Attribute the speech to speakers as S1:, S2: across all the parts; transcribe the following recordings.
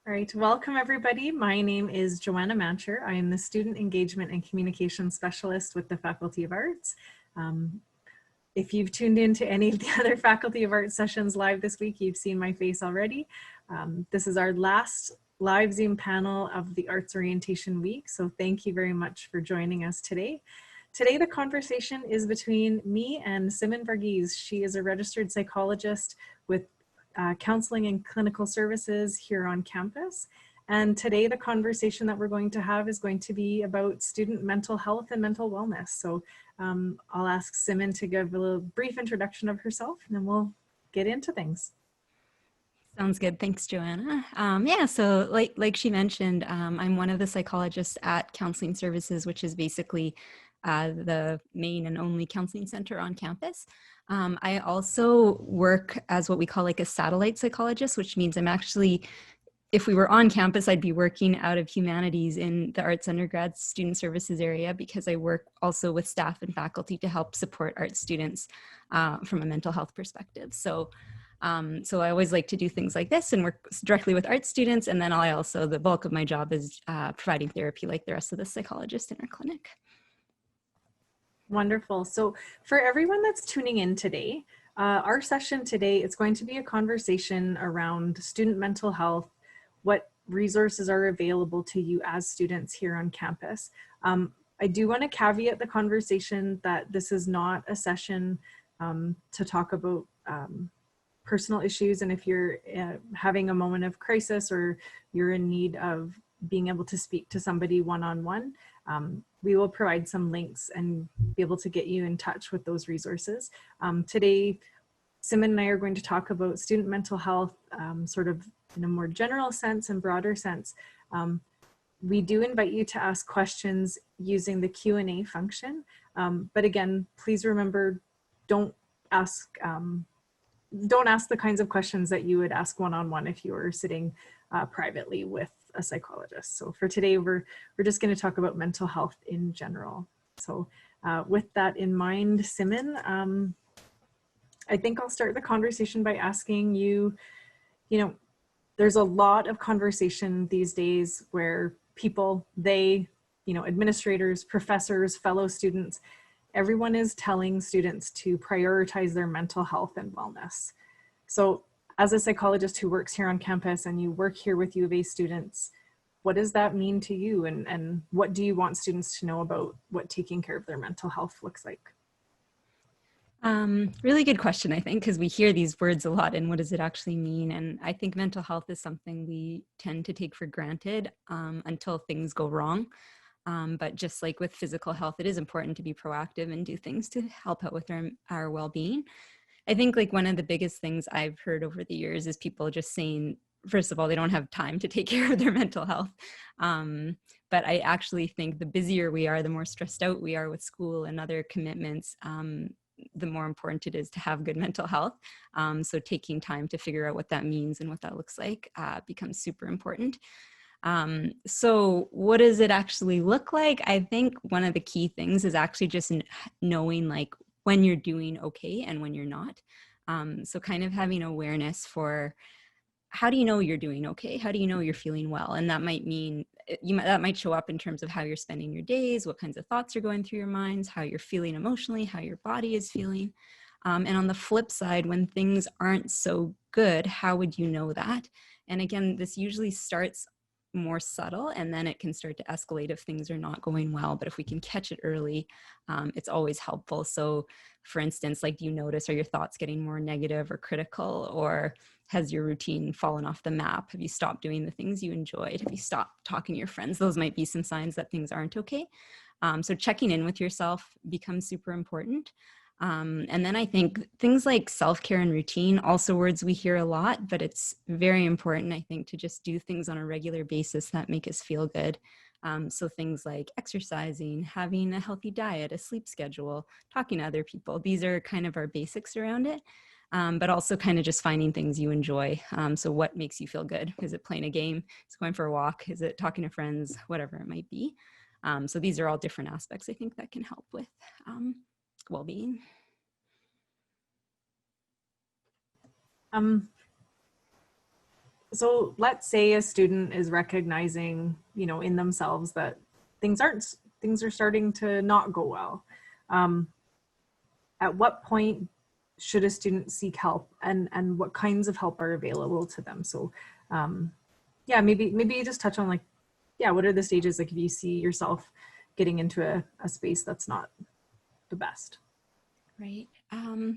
S1: All right, welcome everybody. My name is Joanna Manchur. I am the Student Engagement and Communication Specialist with the Faculty of Arts. If you've tuned into any of the other Faculty of Arts sessions live this week, you've seen my face already. This is our last live Zoom panel of the Arts Orientation Week, so thank you very much for joining us today. Today, the conversation is between me and Suman Varghese. She is a registered psychologist with Counselling and Clinical Services here on campus. And today the conversation that we're going to have is going to be about student mental health and mental wellness. So I'll ask Suman to give a little brief introduction of herself and then we'll get into things.
S2: Sounds good. Thanks, Joanna. Yeah, so like she mentioned, I'm one of the psychologists at Counseling Services, which is basically the main and only counseling center on campus. I also work as what we call like a satellite psychologist, which means I'm actually, if we were on campus, I'd be working out of humanities in the arts undergrad student services area because I work also with staff and faculty to help support art students from a mental health perspective. So I always like to do things like this and work directly with art students. And then the bulk of my job is providing therapy like the rest of the psychologists in our clinic.
S1: Wonderful. So for everyone that's tuning in today, our session today is going to be a conversation around student mental health, what resources are available to you as students here on campus. I do want to caveat the conversation that this is not a session to talk about personal issues, and if you're having a moment of crisis or you're in need of being able to speak to somebody one-on-one, we will provide some links and be able to get you in touch with those resources. Today, Suman and I are going to talk about student mental health sort of in a more general sense and broader sense. We do invite you to ask questions using the Q&A function, but again, please remember, don't ask the kinds of questions that you would ask one-on-one if you were sitting privately with a psychologist. So for today, we're just going to talk about mental health in general. So with that in mind, Suman, I think I'll start the conversation by asking you, there's a lot of conversation these days where people, administrators, professors, fellow students, everyone is telling students to prioritize their mental health and wellness. So as a psychologist who works here on campus and you work here with U of A students, what does that mean to you? And what do you want students to know about what taking care of their mental health looks like?
S2: Really good question, I think, because we hear these words a lot and what does it actually mean? And I think mental health is something we tend to take for granted until things go wrong. But just like with physical health, it is important to be proactive and do things to help out with our well-being. I think like one of the biggest things I've heard over the years is people just saying, first of all, they don't have time to take care of their mental health. But I actually think the busier we are, the more stressed out we are with school and other commitments, the more important it is to have good mental health. So taking time to figure out what that means and what that looks like becomes super important. So what does it actually look like? I think one of the key things is actually just knowing like when you're doing okay and when you're not. So kind of having awareness for how do you know you're doing okay? How do you know you're feeling well? And that might mean that might show up in terms of how you're spending your days, what kinds of thoughts are going through your minds, how you're feeling emotionally, how your body is feeling. And on the flip side, when things aren't so good, how would you know that? And again, this usually starts more subtle and then it can start to escalate if things are not going well. But if we can catch it early, it's always helpful. So for instance, like, do you notice, are your thoughts getting more negative or critical, or has your routine fallen off the map? Have you stopped doing the things you enjoyed? Have you stopped talking to your friends? Those might be some signs that things aren't okay. So checking in with yourself becomes super important. And then I think things like self-care and routine, also words we hear a lot, but it's very important, I think, to just do things on a regular basis that make us feel good. So things like exercising, having a healthy diet, a sleep schedule, talking to other people. These are kind of our basics around it, but also kind of just finding things you enjoy. So what makes you feel good? Is it playing a game? Is it going for a walk? Is it talking to friends? Whatever it might be. So these are all different aspects, I think, that can help with well-being.
S1: So let's say a student is recognizing, in themselves that things are starting to not go well. At what point should a student seek help, and what kinds of help are available to them? So yeah, maybe you just touch on, like, yeah, what are the stages, like, if you see yourself getting into a space that's not the best?
S2: Right.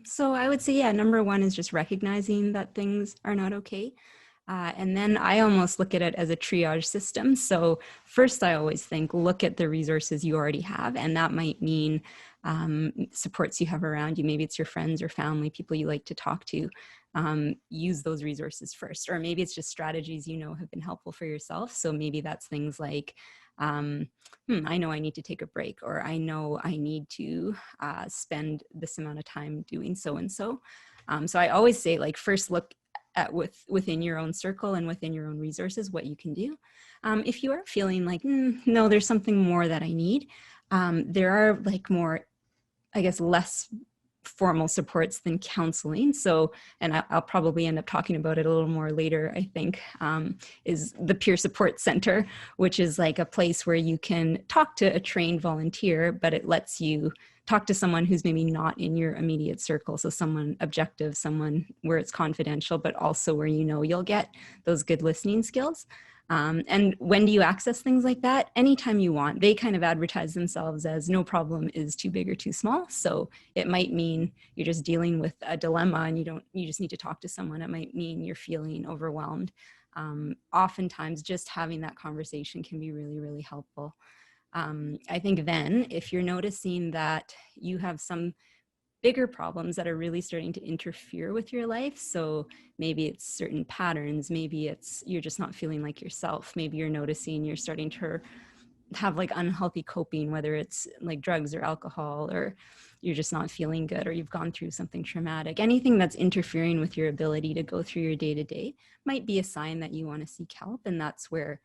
S2: So I would say, yeah, number one is just recognizing that things are not okay. And then I almost look at it as a triage system. So first, I always think, look at the resources you already have. And that might mean supports you have around you. Maybe it's your friends or family, people you like to talk to. Use those resources first. Or maybe it's just strategies have been helpful for yourself. So maybe that's things like, I know I need to take a break, or I know I need to spend this amount of time doing so and so. So I always say, like, first look at within your own circle and within your own resources what you can do. If you are feeling like, no, there's something more that I need, there are, like, more, I guess, less formal supports than counseling. So, and I'll probably end up talking about it a little more later, I think, is the Peer Support Center, which is like a place where you can talk to a trained volunteer, but it lets you talk to someone who's maybe not in your immediate circle. So someone objective, someone where it's confidential, but also where you'll get those good listening skills. And when do you access things like that? Anytime you want. They kind of advertise themselves as no problem is too big or too small. So it might mean you're just dealing with a dilemma and you just need to talk to someone. It might mean you're feeling overwhelmed. Oftentimes just having that conversation can be really, really helpful. I think then if you're noticing that you have some bigger problems that are really starting to interfere with your life. So maybe it's certain patterns, maybe it's you're just not feeling like yourself. Maybe you're noticing you're starting to have, like, unhealthy coping, whether it's like drugs or alcohol, or you're just not feeling good, or you've gone through something traumatic. Anything that's interfering with your ability to go through your day-to-day might be a sign that you want to seek help. And that's where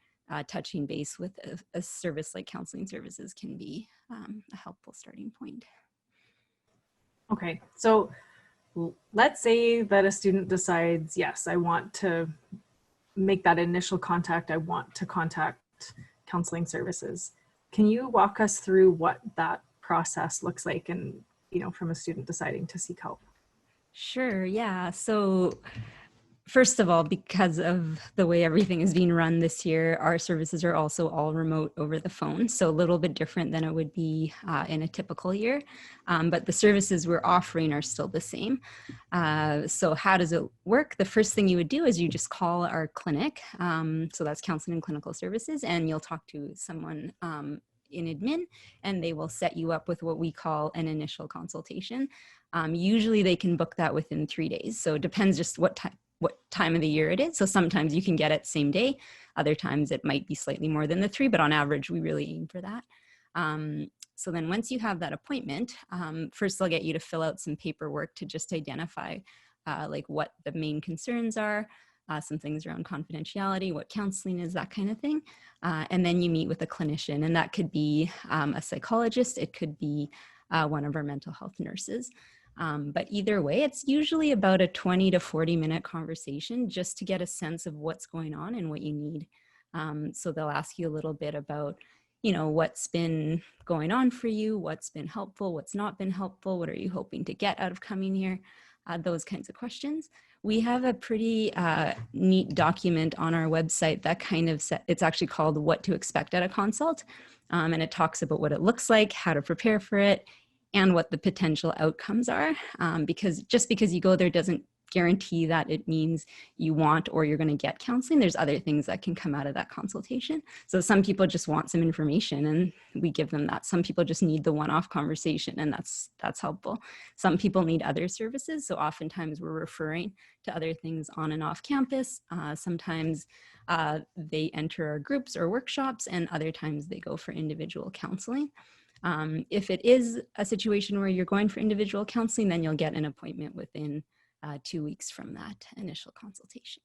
S2: touching base with a service like counseling services can be a helpful starting point.
S1: Okay, so let's say that a student decides, yes, I want to make that initial contact. I want to contact counseling services. Can you walk us through what that process looks like, and, from a student deciding to seek help?
S2: Sure, yeah. So first of all, because of the way everything is being run this year, our services are also all remote over the phone. So a little bit different than it would be in a typical year. But the services we're offering are still the same. So how does it work? The first thing you would do is you just call our clinic. So that's Counseling and Clinical Services, and you'll talk to someone in admin, and they will set you up with what we call an initial consultation. Usually they can book that within 3 days. So it depends just what time of the year it is. So sometimes you can get it same day. Other times it might be slightly more than the 3, but on average, we really aim for that. So then once you have that appointment, first they'll get you to fill out some paperwork to just identify like what the main concerns are, some things around confidentiality, what counseling is, that kind of thing. And then you meet with a clinician, and that could be a psychologist. It could be one of our mental health nurses. But either way, it's usually about a 20 to 40 minute conversation just to get a sense of what's going on and what you need. So they'll ask you a little bit about, what's been going on for you, what's been helpful, what's not been helpful, what are you hoping to get out of coming here, those kinds of questions. We have a pretty neat document on our website that kind of it's actually called What to Expect at a Consult. And it talks about what it looks like, how to prepare for it, and what the potential outcomes are. Because just because you go there doesn't guarantee that it means you want or you're going to get counseling. There's other things that can come out of that consultation. So some people just want some information and we give them that. Some people just need the one-off conversation, and that's helpful. Some people need other services. So oftentimes we're referring to other things on and off campus. Sometimes they enter our groups or workshops, and other times they go for individual counseling. If it is a situation where you're going for individual counseling, then you'll get an appointment within 2 weeks from that initial consultation.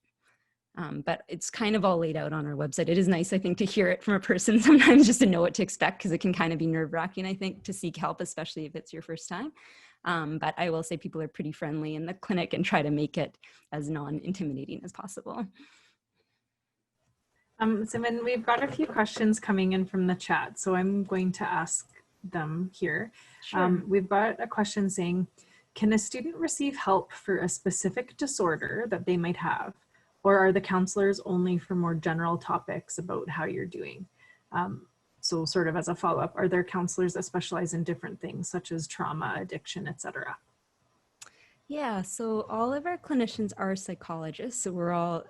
S2: But it's kind of all laid out on our website. It is nice, I think, to hear it from a person sometimes, just to know what to expect, because it can kind of be nerve-wracking, I think, to seek help, especially if it's your first time. But I will say people are pretty friendly in the clinic and try to make it as non-intimidating as possible.
S1: Suman, we've got a few questions coming in from the chat, so I'm going to ask them here.
S2: Sure.
S1: We've got a question saying, can a student receive help for a specific disorder that they might have? Or are the counselors only for more general topics about how you're doing? So sort of as a follow-up, are there counselors that specialize in different things such as trauma, addiction, etc.?
S2: Yeah, so all of our clinicians are psychologists, so we're all,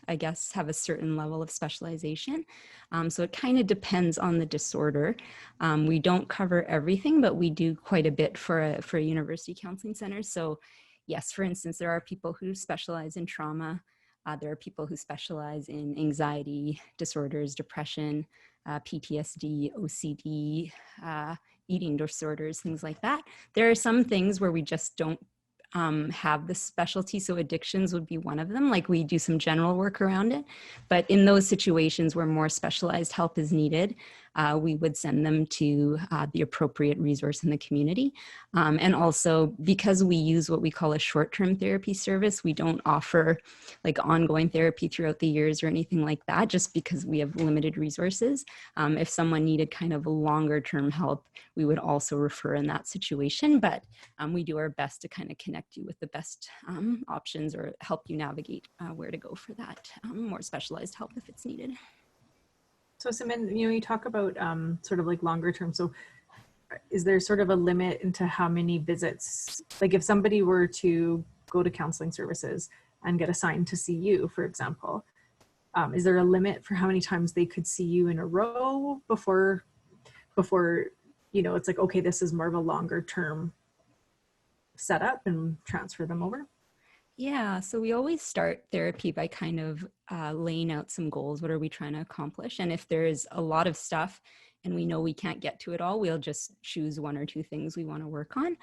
S2: I guess, have a certain level of specialization. So it kind of depends on the disorder. We don't cover everything, but we do quite a bit for a university counseling center. So yes, for instance, there are people who specialize in trauma. There are people who specialize in anxiety disorders, depression, PTSD, OCD, eating disorders, things like that. There are some things where we just don't have the specialty. So addictions would be one of them. Like we do some general work around it, but in those situations where more specialized help is needed, we would send them to the appropriate resource in the community. And also because we use what we call a short-term therapy service, we don't offer like ongoing therapy throughout the years or anything like that, just because we have limited resources. If someone needed kind of a longer-term help, we would also refer in that situation, but we do our best to kind of connect you with the best options or help you navigate where to go for that more specialized help if it's needed.
S1: So Suman, you talk about sort of like longer term. So is there sort of a limit into how many visits, like if somebody were to go to counseling services and get assigned to see you, for example, is there a limit for how many times they could see you in a row before it's like, okay, this is more of a longer term setup and transfer them over?
S2: Yeah, so we always start therapy by kind of laying out some goals. What are we trying to accomplish? And if there is a lot of stuff and we know we can't get to it all, we'll just choose one or two things we want to work on.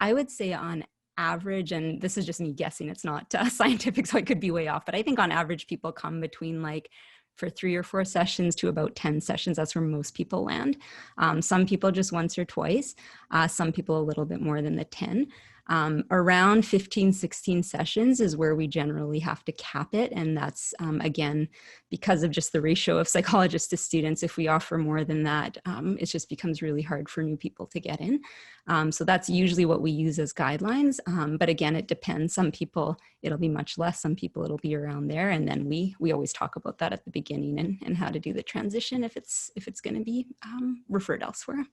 S2: I would say on average, and this is just me guessing, it's not scientific, so I could be way off, but I think on average people come between like for 3 or 4 sessions to about 10 sessions. That's where most people land. Some people just once or twice, some people a little bit more than the 10. Around 15, 16 sessions is where we generally have to cap it. And that's, again, because of just the ratio of psychologists to students. If we offer more than that, it just becomes really hard for new people to get in. So that's usually what we use as guidelines. But again, it depends. Some people, it'll be much less. Some people, it'll be around there. And then we always talk about that at the beginning and how to do the transition if it's going to be referred elsewhere.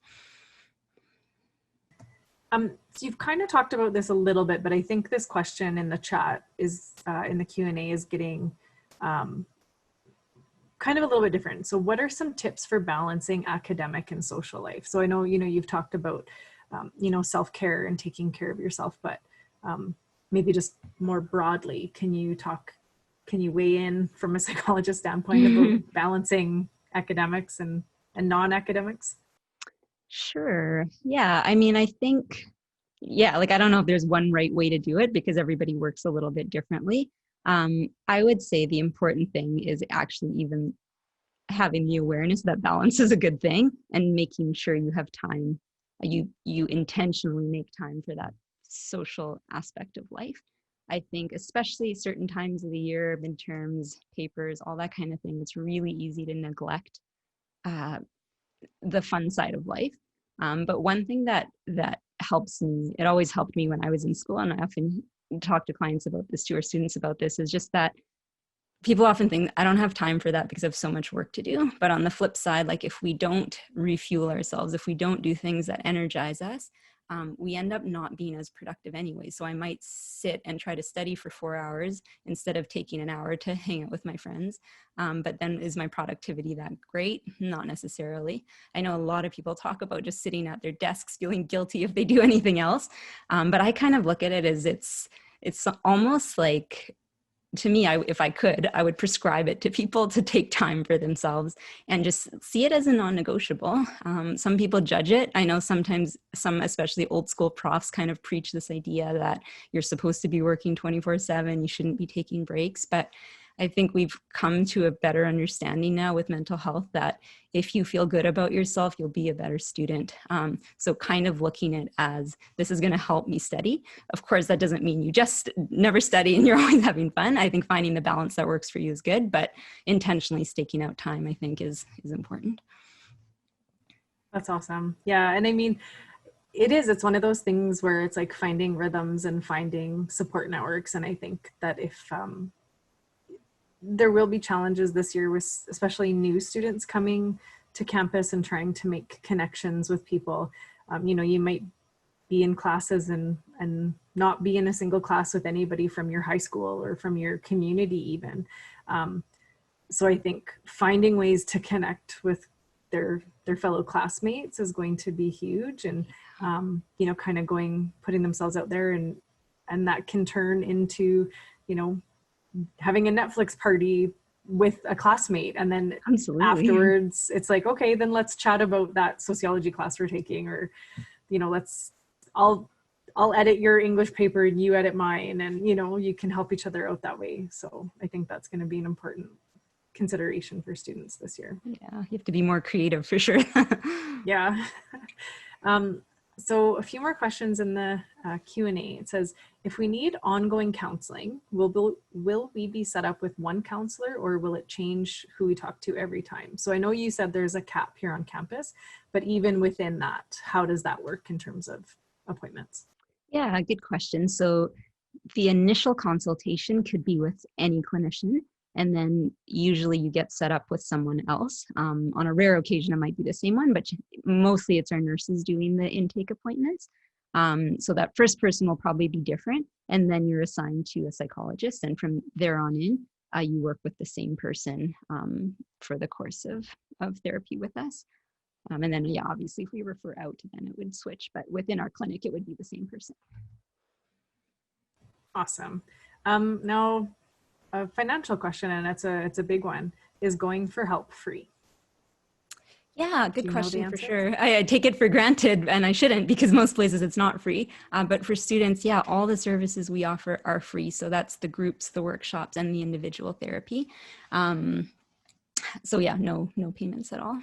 S1: So you've kind of talked about this a little bit, but I think this question in the chat is in the Q&A is getting kind of a little bit different. So what are some tips for balancing academic and social life? So I know, you've talked about, self-care and taking care of yourself, but maybe just more broadly, can you weigh in from a psychologist standpoint about balancing academics and non-academics?
S2: Sure. Yeah. I mean, I think, I don't know if there's one right way to do it because everybody works a little bit differently. I would say the important thing is actually even having the awareness that balance is a good thing and making sure you have time. You intentionally make time for that social aspect of life. I think especially certain times of the year, midterms, papers, all that kind of thing, it's really easy to neglect the fun side of life. But one thing that helps me, it always helped me when I was in school, and I often talk to clients about this too, or students about this, is just that people often think I don't have time for that because I have so much work to do. But on the flip side, like if we don't refuel ourselves, if we don't do things that energize us, we end up not being as productive anyway. So I might sit and try to study for 4 hours instead of taking an hour to hang out with my friends. But then is my productivity that great? Not necessarily. I know a lot of people talk about just sitting at their desks feeling guilty if they do anything else. But I kind of look at it as it's almost like, to me, if I could, I would prescribe it to people to take time for themselves and just see it as a non-negotiable. Some people judge it. I know sometimes some, especially old school profs, kind of preach this idea that you're supposed to be working 24/7, you shouldn't be taking breaks. But I think we've come to a better understanding now with mental health that if you feel good about yourself, you'll be a better student. So kind of looking at it as this is going to help me study. Of course, that doesn't mean you just never study and you're always having fun. I think finding the balance that works for you is good, but intentionally staking out time, I think, is important.
S1: That's awesome. Yeah. And I mean, it's one of those things where it's like finding rhythms and finding support networks. And I think that if there will be challenges this year with especially new students coming to campus and trying to make connections with people. You know, you might be in classes and not be in a single class with anybody from your high school or from your community even. So I think finding ways to connect with their fellow classmates is going to be huge, and you know, kind of putting themselves out there, and that can turn into, you know, having a Netflix party with a classmate, and then
S2: Absolutely.
S1: afterwards it's like, okay, then let's chat about that sociology class we're taking, or you know, I'll edit your English paper and you edit mine, and you know, you can help each other out that way. So I think that's going to be an important consideration for students this year.
S2: Yeah, you have to be more creative for sure.
S1: Yeah. So a few more questions in the Q&A. It says, if we need ongoing counseling, will we be set up with one counselor, or will it change who we talk to every time? So I know you said there's a cap here on campus, but even within that, how does that work in terms of appointments?
S2: Yeah, good question. So the initial consultation could be with any clinician, and then usually you get set up with someone else. On a rare occasion, it might be the same one, but mostly it's our nurses doing the intake appointments. So that first person will probably be different, and then you're assigned to a psychologist, and from there on in, you work with the same person for the course of therapy with us. And then, yeah, obviously if we refer out, then it would switch, but within our clinic, it would be the same person.
S1: Awesome. Now, a financial question, and it's a big one. Is going for help free?
S2: Yeah, good question for sure. I take it for granted, and I shouldn't, because most places it's not free. But for students, yeah, all the services we offer are free. So that's the groups, the workshops, and the individual therapy. So yeah, no payments at all.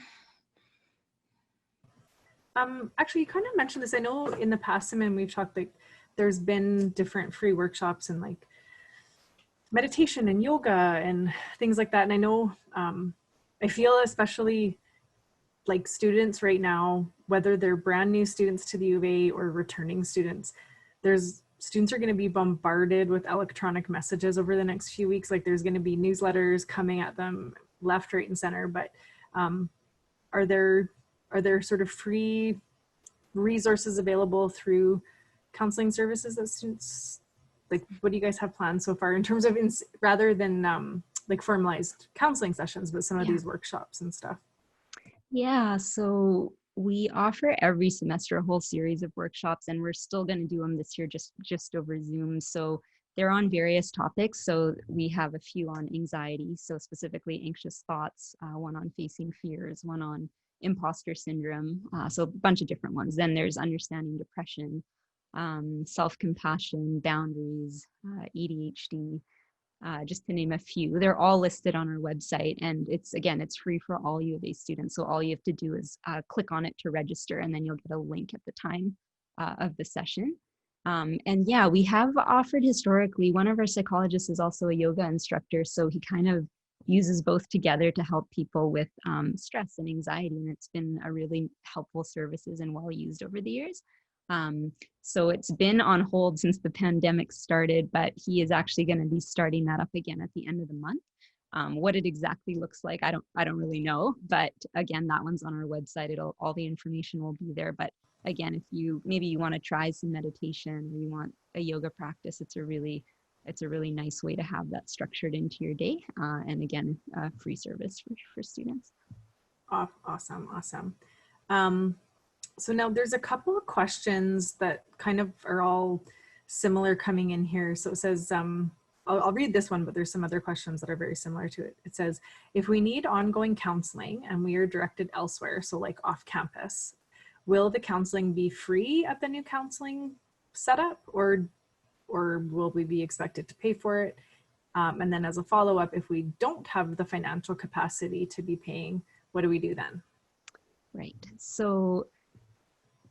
S1: Actually, you kind of mentioned this. I know in the past, Suman, we've talked, like there's been different free workshops and like meditation and yoga and things like that. And I know, I feel especially like students right now, whether they're brand new students to the U of A or returning students, students are going to be bombarded with electronic messages over the next few weeks. Like there's going to be newsletters coming at them left, right, and center. But are there sort of free resources available through counseling services that students, like, what do you guys have planned so far in terms of, rather than like formalized counseling sessions, but some of these workshops and stuff?
S2: Yeah, so we offer every semester a whole series of workshops, and we're still going to do them this year just over Zoom. So they're on various topics. So we have a few on anxiety, so specifically anxious thoughts, one on facing fears, one on imposter syndrome, so a bunch of different ones. Then there's understanding depression, self-compassion, boundaries, ADHD, just to name a few. They're all listed on our website, and it's free for all U of A students. So all you have to do is click on it to register, and then you'll get a link at the time of the session. And yeah, we have offered historically, one of our psychologists is also a yoga instructor, so he kind of uses both together to help people with stress and anxiety, and it's been a really helpful services and well used over the years. So it's been on hold since the pandemic started, but he is actually going to be starting that up again at the end of the month. What it exactly looks like, I don't really know, but again, that one's on our website. All the information will be there. But again, if you want to try some meditation, or you want a yoga practice, it's a really nice way to have that structured into your day. And again, a free service for students.
S1: Oh, awesome. So now there's a couple of questions that kind of are all similar coming in here. So it says, I'll read this one, but there's some other questions that are very similar to it. It says, if we need ongoing counseling and we are directed elsewhere, so like off campus, will the counseling be free at the new counseling setup, or will we be expected to pay for it? And then as a follow-up, if we don't have the financial capacity to be paying, what do we do then?
S2: Right. So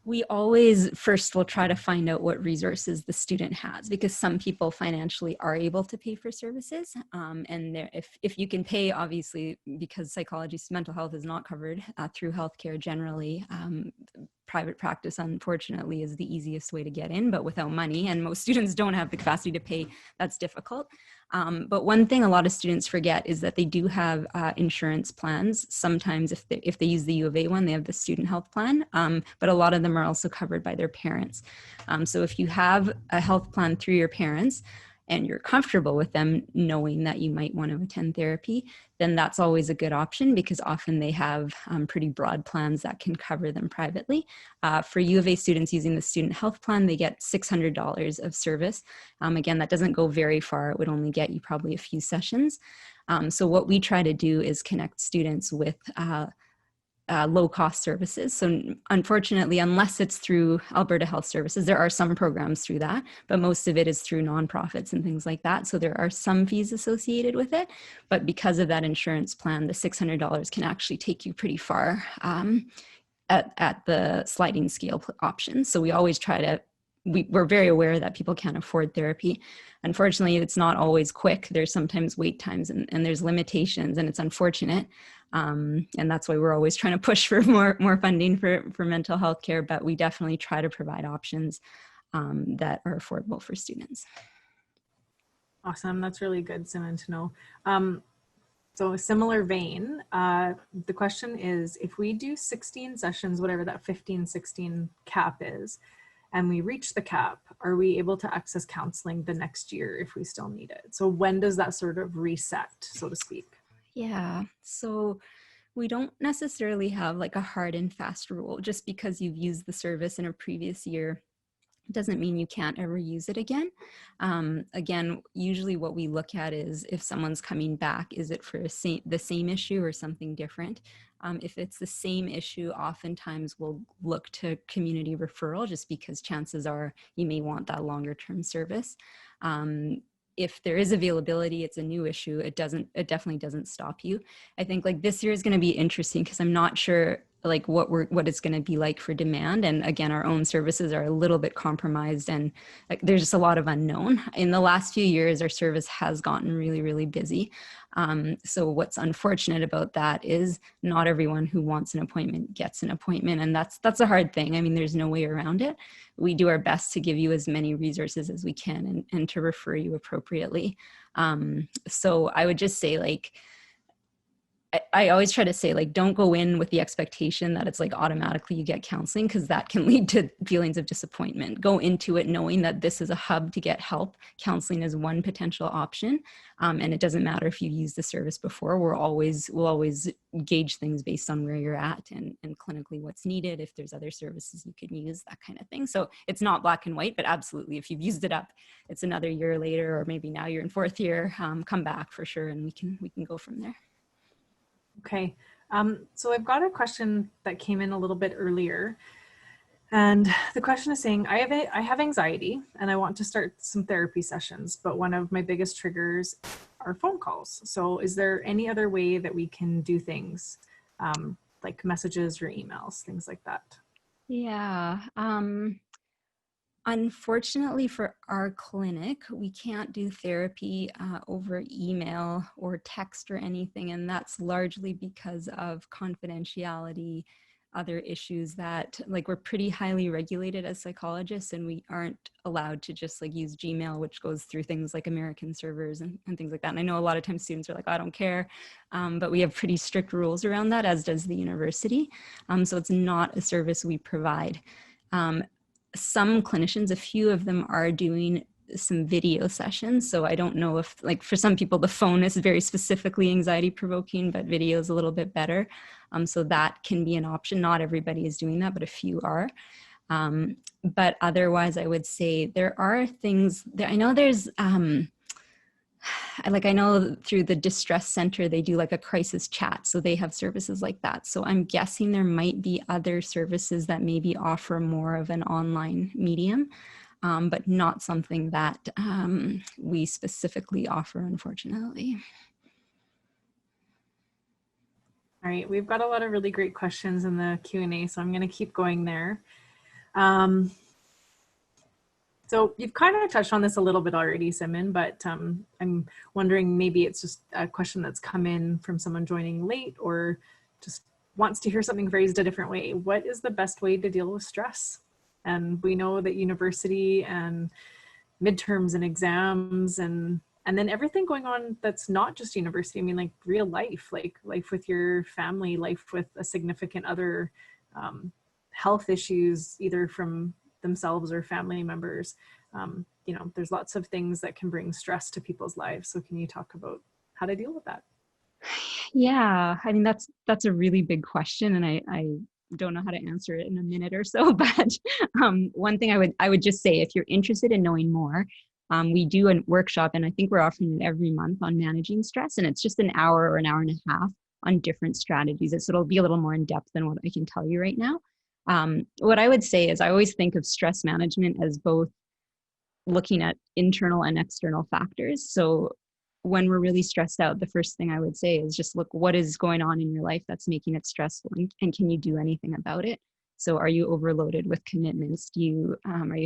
S2: we always first will try to find out what resources the student has, because some people financially are able to pay for services. And if you can pay, obviously, because psychology, mental health is not covered through healthcare generally. Private practice, unfortunately, is the easiest way to get in, but without money, and most students don't have the capacity to pay, that's difficult. But one thing a lot of students forget is that they do have insurance plans. Sometimes if they use the U of A one, they have the student health plan, but a lot of them are also covered by their parents. So if you have a health plan through your parents, and you're comfortable with them knowing that you might want to attend therapy, then that's always a good option, because often they have pretty broad plans that can cover them privately. For U of A students using the student health plan, they get $600 of service. Again, that doesn't go very far. It would only get you probably a few sessions. So what we try to do is connect students with low-cost services. So unfortunately, unless it's through Alberta Health Services, there are some programs through that, but most of it is through nonprofits and things like that. So there are some fees associated with it, but because of that insurance plan, the $600 can actually take you pretty far at the sliding scale option. So we always try to, we're very aware that people can't afford therapy. Unfortunately, it's not always quick. There's sometimes wait times and there's limitations, and it's unfortunate. And that's why we're always trying to push for more funding for mental health care, but we definitely try to provide options that are affordable for students.
S1: Awesome. That's really good, Suman, to know. So a similar vein, the question is, if we do 16 sessions, whatever that 15, 16 cap is, and we reach the cap, are we able to access counseling the next year if we still need it? So when does that sort of reset, so to speak?
S2: Yeah, so we don't necessarily have like a hard and fast rule. Just because you've used the service in a previous year doesn't mean you can't ever use it again. Again, usually what we look at is if someone's coming back, is it for the same issue or something different? If it's the same issue, oftentimes we'll look to community referral, just because chances are you may want that longer term service. If there is availability, it's a new issue, it definitely doesn't stop you. I think like this year is going to be interesting because I'm not sure like what it's going to be like for demand. And again, our own services are a little bit compromised, and like there's just a lot of unknown. In the last few years, our service has gotten really, really busy. So what's unfortunate about that is not everyone who wants an appointment gets an appointment. And that's a hard thing. I mean, there's no way around it. We do our best to give you as many resources as we can and to refer you appropriately. So I would just say like, I always try to say, like, don't go in with the expectation that it's like automatically you get counseling, because that can lead to feelings of disappointment. Go into it knowing that this is a hub to get help. Counseling is one potential option. And it doesn't matter if you've used the service before. We'll always gauge things based on where you're at and clinically what's needed, if there's other services you could use, that kind of thing. So it's not black and white, but absolutely, if you've used it up, it's another year later, or maybe now you're in fourth year, come back for sure, and we can go from there.
S1: Okay, so I've got a question that came in a little bit earlier, and the question is saying, I have anxiety and I want to start some therapy sessions, but one of my biggest triggers are phone calls. So is there any other way that we can do things, like messages or emails, things like that?
S2: Yeah. Unfortunately for our clinic, we can't do therapy over email or text or anything, and that's largely because of confidentiality, other issues that, like, we're pretty highly regulated as psychologists, and we aren't allowed to just like use Gmail, which goes through things like American servers and things like that. And I know a lot of times students are like, I don't care, but we have pretty strict rules around that, as does the university. So it's not a service we provide. Some clinicians, a few of them are doing some video sessions. So I don't know if, like, for some people, the phone is very specifically anxiety provoking, but video is a little bit better. So that can be an option. Not everybody is doing that, but a few are. But otherwise, I would say there are things that I know there's, I know through the distress center, they do like a crisis chat. So they have services like that. So I'm guessing there might be other services that maybe offer more of an online medium. but not something that we specifically offer, unfortunately.
S1: All right, we've got a lot of really great questions in the Q&A, so I'm going to keep going there. So you've kind of touched on this a little bit already, Suman, but I'm wondering maybe it's just a question that's come in from someone joining late or just wants to hear something phrased a different way. What is the best way to deal with stress? And we know that university and midterms and exams and then everything going on that's not just university. I mean, like real life, like life with your family, life with a significant other, health issues, either from themselves or family members. You know, there's lots of things that can bring stress to people's lives. So can you talk about how to deal with that?
S2: Yeah, I mean, that's a really big question, and I don't know how to answer it in a minute or so. But one thing I would just say, if you're interested in knowing more, we do a workshop, and I think we're offering it every month on managing stress, and it's just an hour or an hour and a half on different strategies. So it'll be a little more in depth than what I can tell you right now. What I would say is I always think of stress management as both looking at internal and external factors. So when we're really stressed out, the first thing I would say is just look what is going on in your life that's making it stressful, and can you do anything about it? So are you overloaded with commitments? Are you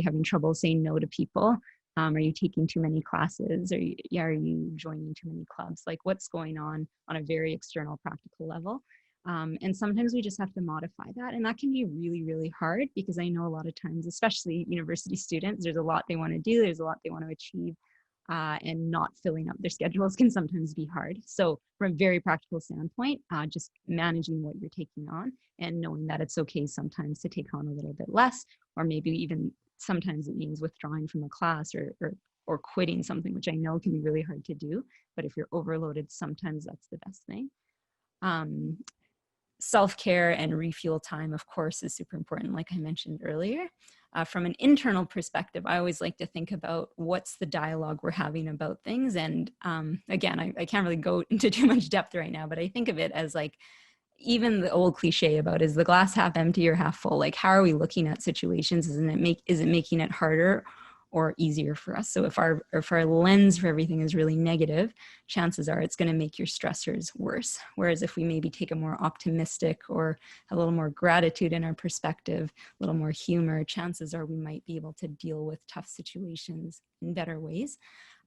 S2: having trouble saying no to people? Are you taking too many classes? Are you joining too many clubs? Like what's going on a very external practical level? And sometimes we just have to modify that. And that can be really, really hard because I know a lot of times, especially university students, there's a lot they want to do, there's a lot they want to achieve, and not filling up their schedules can sometimes be hard. So from a very practical standpoint, just managing what you're taking on and knowing that it's okay sometimes to take on a little bit less, or maybe even sometimes it means withdrawing from a class or quitting something, which I know can be really hard to do. But if you're overloaded, sometimes that's the best thing. Self-care and refuel time, of course, is super important, like I mentioned earlier. From an internal perspective, I always like to think about what's the dialogue we're having about things. And again, I can't really go into too much depth right now, but I think of it as like even the old cliche about is the glass half empty or half full? Like, how are we looking at situations? Is it making it harder or easier for us? So if our lens for everything is really negative, chances are it's going to make your stressors worse. Whereas if we maybe take a more optimistic or a little more gratitude in our perspective, a little more humor, chances are we might be able to deal with tough situations in better ways.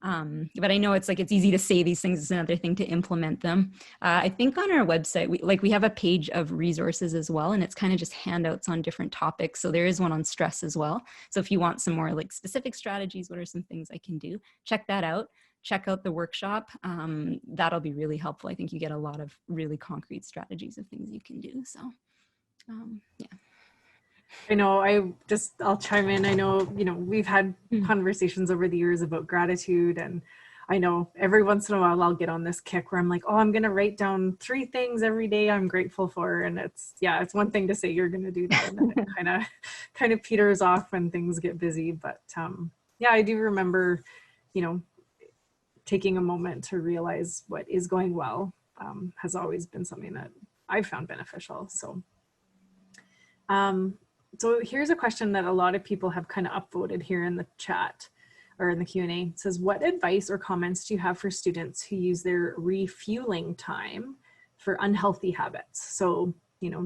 S2: But I know it's easy to say these things. It's another thing to implement them. I think on our website, we have a page of resources as well, and it's kind of just handouts on different topics. So there is one on stress as well. So if you want some more like specific strategies, what are some things I can do? Check that out. Check out the workshop. That'll be really helpful. I think you get a lot of really concrete strategies of things you can do. So yeah.
S1: I know, I'll chime in. I know, we've had conversations over the years about gratitude, and I know every once in a while I'll get on this kick where I'm like, oh, I'm going to write down 3 things every day I'm grateful for. And it's one thing to say you're going to do that, and then it kind of peters off when things get busy. But I do remember, taking a moment to realize what is going well has always been something that I've found beneficial. So here's a question that a lot of people have kind of upvoted here in the chat or in the Q&A. It says, what advice or comments do you have for students who use their refueling time for unhealthy habits? So,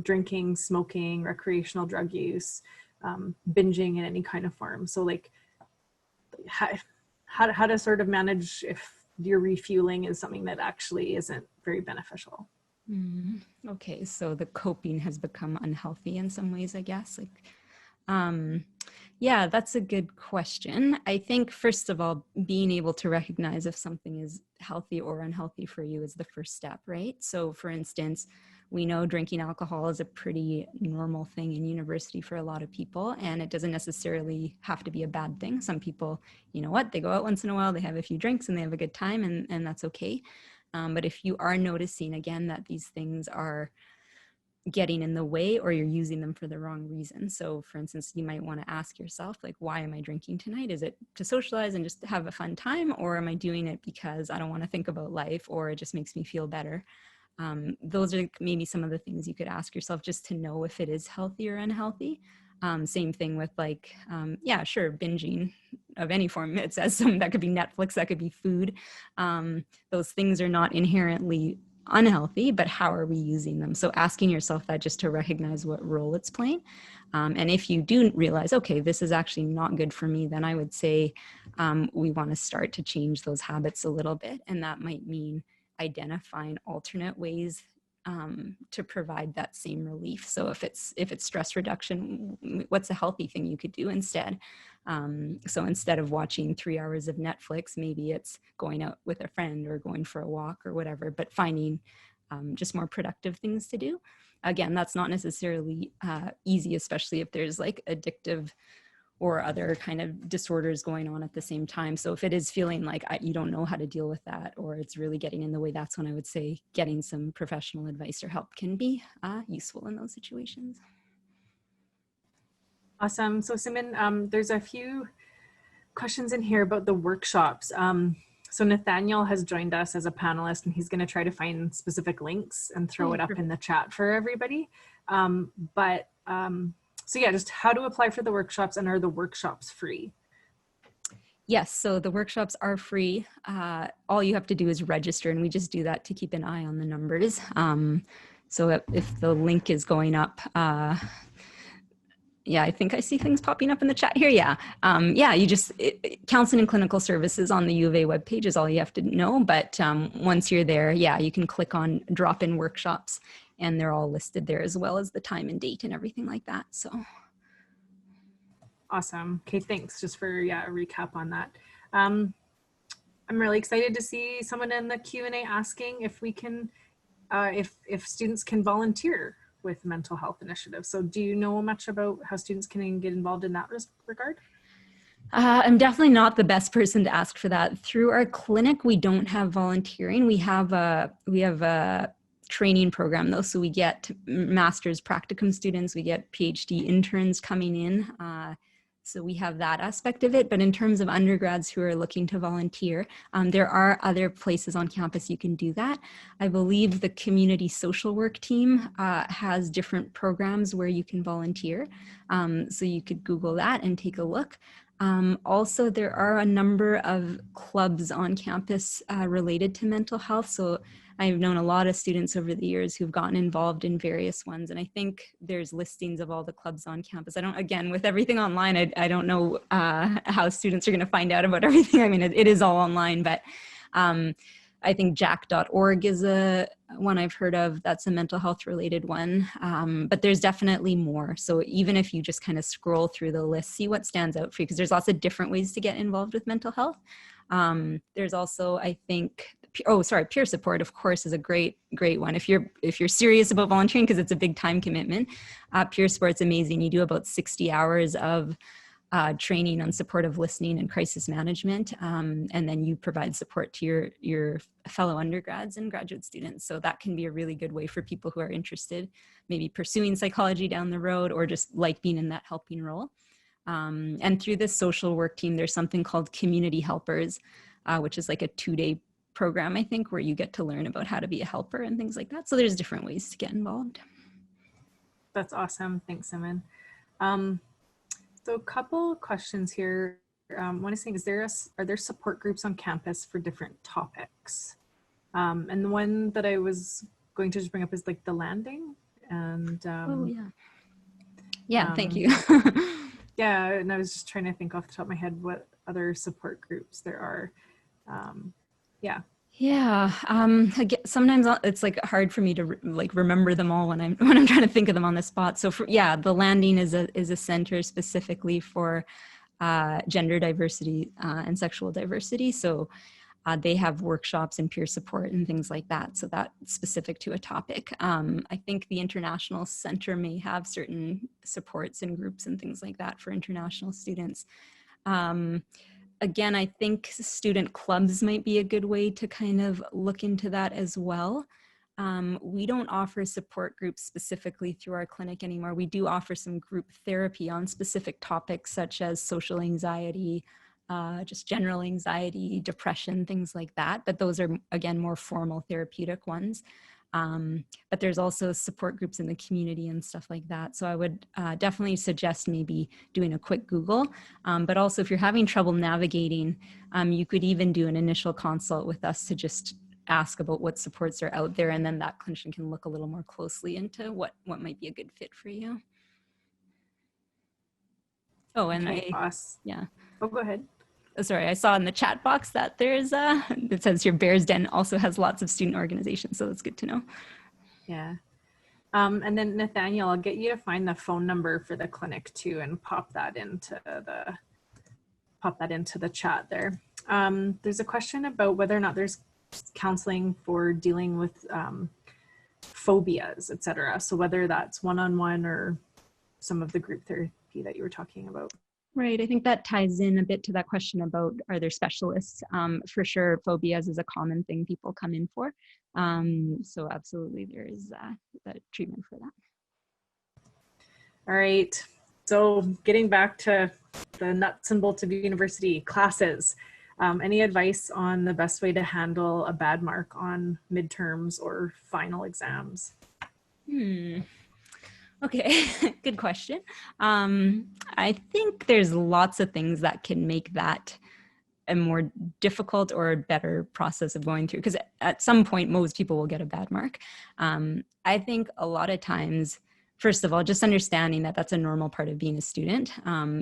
S1: drinking, smoking, recreational drug use, binging in any kind of form. So like how to sort of manage if your refueling is something that actually isn't very beneficial.
S2: Okay, so the coping has become unhealthy in some ways, I guess. Yeah, that's a good question. I think, first of all, being able to recognize if something is healthy or unhealthy for you is the first step, right? So, for instance, we know drinking alcohol is a pretty normal thing in university for a lot of people, and it doesn't necessarily have to be a bad thing. Some people, they go out once in a while, they have a few drinks and they have a good time, and that's okay. But if you are noticing, again, that these things are getting in the way or you're using them for the wrong reason. So for instance, you might want to ask yourself, like, why am I drinking tonight? Is it to socialize and just have a fun time? Or am I doing it because I don't want to think about life, or it just makes me feel better? Those are maybe some of the things you could ask yourself just to know if it is healthy or unhealthy. Same thing with like, yeah, sure, binging of any form. It says some that could be Netflix, that could be food. Those things are not inherently unhealthy, but how are we using them? So asking yourself that just to recognize what role it's playing. And if you do realize, okay, this is actually not good for me, then I would say we want to start to change those habits a little bit. And that might mean identifying alternate ways to provide that same relief. So if it's stress reduction, what's a healthy thing you could do instead? So instead of watching 3 hours of Netflix, maybe it's going out with a friend or going for a walk or whatever, but finding just more productive things to do. Again, that's not necessarily easy, especially if there's like addictive or other kind of disorders going on at the same time. So if it is feeling like you don't know how to deal with that, or it's really getting in the way, that's when I would say getting some professional advice or help can be useful in those situations.
S1: Awesome. So Suman, there's a few questions in here about the workshops. So Nathaniel has joined us as a panelist, and he's going to try to find specific links and throw it up in the chat for everybody. So yeah, just how to apply for the workshops, and are the workshops free?
S2: Yes, so the workshops are free. All you have to do is register, and we just do that to keep an eye on the numbers. So if the link is going up, yeah, I think I see things popping up in the chat here. Yeah, yeah, you just, Counseling and Clinical Services on the U of A webpage is all you have to know. But once you're there, yeah, you can click on drop-in workshops, and they're all listed there, as well as the time and date and everything like that. So.
S1: Awesome. Okay, thanks just for a recap on that. I'm really excited to see someone in the Q&A asking if we can, if students can volunteer with mental health initiatives. So do you know much about how students can get involved in that regard?
S2: I'm definitely not the best person to ask for that. Through our clinic, we don't have volunteering. We have a training program though. So we get master's practicum students, we get PhD interns coming in. So we have that aspect of it. But in terms of undergrads who are looking to volunteer, there are other places on campus you can do that. I believe the community social work team has different programs where you can volunteer. So you could Google that and take a look. Also, there are a number of clubs on campus related to mental health. So I've known a lot of students over the years who've gotten involved in various ones. And I think there's listings of all the clubs on campus. Again, with everything online, I don't know how students are going to find out about everything. I mean, it is all online, but I think jack.org is one I've heard of. That's a mental health related one, but there's definitely more. So even if you just kind of scroll through the list, see what stands out for you, because there's lots of different ways to get involved with mental health. There's also, I think, peer support, of course, is a great one. If you're serious about volunteering, because it's a big time commitment, peer support's amazing. You do about 60 hours of training on supportive listening and crisis management, and then you provide support to your fellow undergrads and graduate students. So that can be a really good way for people who are interested, maybe pursuing psychology down the road, or just like being in that helping role. And through this social work team, there's something called Community Helpers, which is like a 2-day program, I think, where you get to learn about how to be a helper and things like that. So there's different ways to get involved.
S1: That's awesome. Thanks, Suman. So a couple of questions here. One is saying, are there support groups on campus for different topics? And the one that I was going to just bring up is like the landing. And
S2: thank you.
S1: Yeah, and I was just trying to think off the top of my head what other support groups there are. Sometimes it's like hard for me to remember them all when I'm trying to think of them on the spot. So the landing is a center specifically for gender diversity and sexual diversity. So they have workshops and peer support and things like that. So that's specific to a topic. I think the International Center may have certain supports and groups and things like that for international students. Again, I think student clubs might be a good way to kind of look into that as well. We don't offer support groups specifically through our clinic anymore. We do offer some group therapy on specific topics such as social anxiety, just general anxiety, depression, things like that. But those are, again, more formal therapeutic ones.
S2: But there's also support groups in the community and stuff like that. So I would definitely suggest maybe doing a quick Google. But also if you're having trouble navigating, you could even do an initial consult with us to just ask about what supports are out there. And then that clinician can look a little more closely into what might be a good fit for you. Oh, and
S1: Okay, awesome.
S2: yeah.
S1: Oh, go ahead.
S2: Oh, sorry, I saw in the chat box that there's it says here Bears Den also has lots of student organizations, so that's good to know.
S1: Yeah. And then Nathaniel, I'll get you to find the phone number for the clinic too and pop that into the chat there. There's a question about whether or not there's counseling for dealing with phobias, etc. So whether that's one-on-one or some of the group therapy that you were talking about.
S2: Right. I think that ties in a bit to that question about, are there specialists? For sure, phobias is a common thing people come in for. So absolutely, there is that treatment for that.
S1: All right. So getting back to the nuts and bolts of university classes, any advice on the best way to handle a bad mark on midterms or final exams?
S2: Okay, good question. I think there's lots of things that can make that a more difficult or a better process of going through, because at some point, most people will get a bad mark. I think a lot of times, first of all, just understanding that that's a normal part of being a student.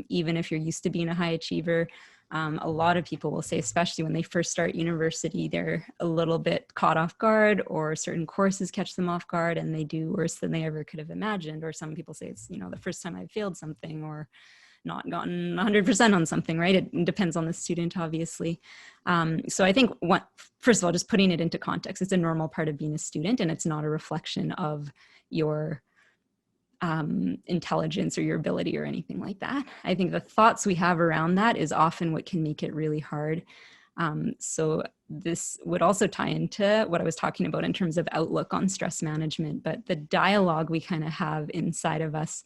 S2: Even if you're used to being a high achiever, a lot of people will say, especially when they first start university, they're a little bit caught off guard, or certain courses catch them off guard and they do worse than they ever could have imagined. Or some people say it's, the first time I failed something or not gotten 100% on something, right? It depends on the student, obviously. So I think first of all, just putting it into context, it's a normal part of being a student and it's not a reflection of your intelligence or your ability or anything like that. I think the thoughts we have around that is often what can make it really hard. So this would also tie into what I was talking about in terms of outlook on stress management, but the dialogue we kind of have inside of us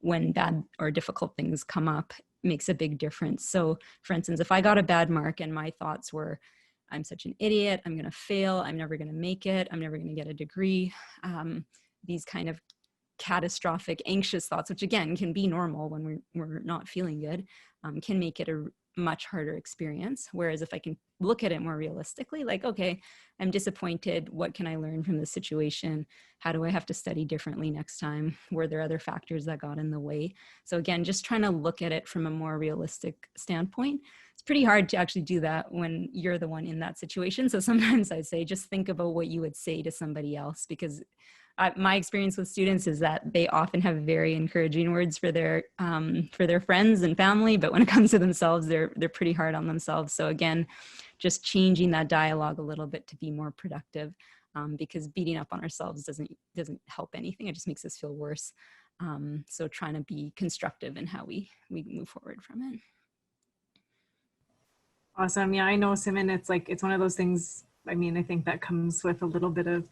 S2: when bad or difficult things come up makes a big difference. So for instance, if I got a bad mark and my thoughts were, I'm such an idiot, I'm going to fail, I'm never going to make it, I'm never going to get a degree, these kind of catastrophic, anxious thoughts, which again can be normal when we're not feeling good, can make it a much harder experience. Whereas if I can look at it more realistically, like, okay, I'm disappointed. What can I learn from this situation? How do I have to study differently next time? Were there other factors that got in the way? So again, just trying to look at it from a more realistic standpoint. It's pretty hard to actually do that when you're the one in that situation. So sometimes I say, just think about what you would say to somebody else, because my experience with students is that they often have very encouraging words for their friends and family, but when it comes to themselves, they're pretty hard on themselves. So again, just changing that dialogue a little bit to be more productive, because beating up on ourselves doesn't help anything. It just makes us feel worse. So trying to be constructive in how we move forward from it.
S1: Awesome. Yeah, I know, Suman, it's one of those things. I mean, I think that comes with a little bit of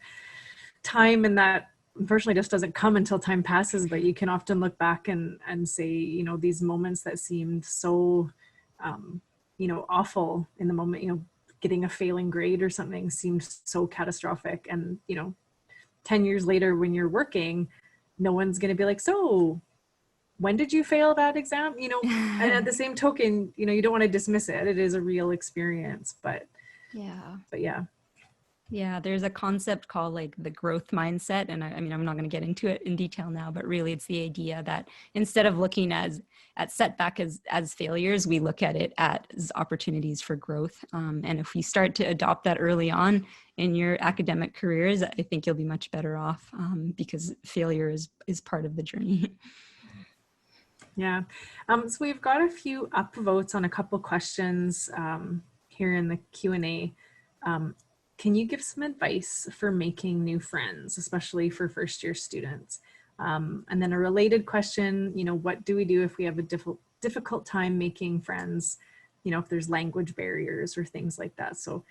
S1: time, and that unfortunately just doesn't come until time passes, but you can often look back and say, these moments that seemed so awful in the moment, getting a failing grade or something seemed so catastrophic, and 10 years later when you're working, no one's going to be like, so when did you fail that exam? And at the same token, you don't want to dismiss it. It is a real experience, but yeah.
S2: Yeah, there's a concept called like the growth mindset. And I mean, I'm not going to get into it in detail now, but really it's the idea that instead of looking at setback as failures, we look at it as opportunities for growth. And if we start to adopt that early on in your academic careers, I think you'll be much better off, because failure is part of the journey.
S1: Yeah. So we've got a few upvotes on a couple questions here in the Q&A. Can you give some advice for making new friends, especially for first-year students? And then a related question, what do we do if we have a difficult time making friends, if there's language barriers or things like that? So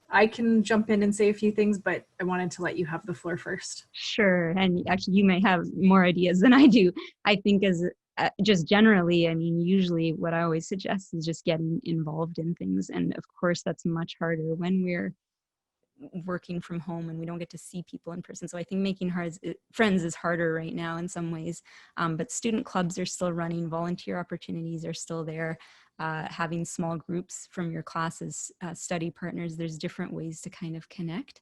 S1: I can jump in and say a few things, but I wanted to let you have the floor first.
S2: Sure. And actually, you may have more ideas than I do. I think just generally, I mean, usually what I always suggest is just getting involved in things. And of course, that's much harder when we're working from home and we don't get to see people in person. So I think making friends is harder right now in some ways, but student clubs are still running, volunteer opportunities are still there. Having small groups from your classes, study partners, there's different ways to kind of connect.